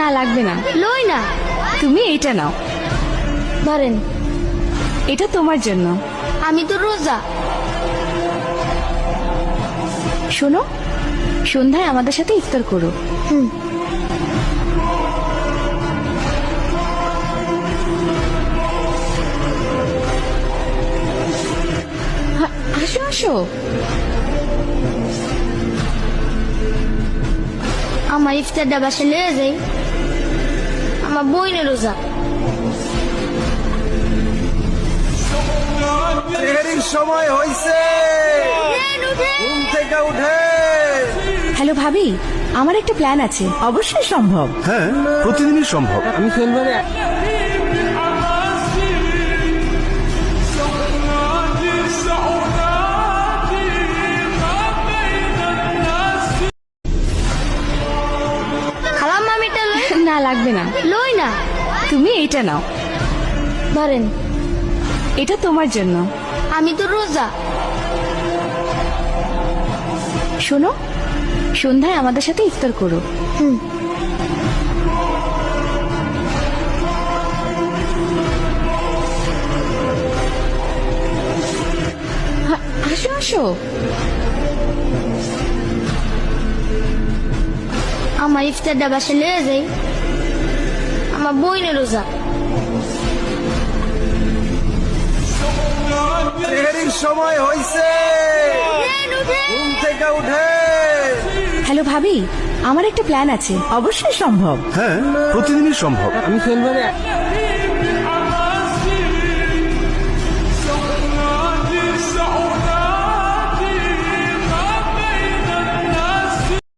না লাগবে না, লই না। তুমি এইটা নাও, ধরেন, এটা তোমার জন্য। আমি তো রোজা। শোনো, সন্ধ্যায় আমাদের সাথে ইফতার করো। আসো আসো। আমার ইফতারটা বাসে লিয়ে যাই, আমার বইনে রোজা। সেহরির সময় হইছে, ঘুম থেকে উঠে। হ্যালো ভাবি, আমার একটা প্ল্যান আছে। অবশ্যই সম্ভব। হ্যাঁ, প্রতিদিনই সম্ভব। আমি শনিবারে খালাম মামিটা লই। না লাগবে না, লই না। তুমি এইটা নাও, ধরেন, এটা তোমার জন্য। আমি তো রোজা। শোনো, সন্ধ্যায় আমাদের সাথে ইফতার করো। আসো আসো। আমার ইফতারটা বাসে লিয়ে যাই, আমার বইনে রোজা। সেহরির সময় হইছে, ঘুম থেকে উঠে। হ্যালো ভাবি, আমার একটা প্ল্যান আছে। অবশ্যই সম্ভব। হ্যাঁ, প্রতিদিনই সম্ভব। আমি শনিবারে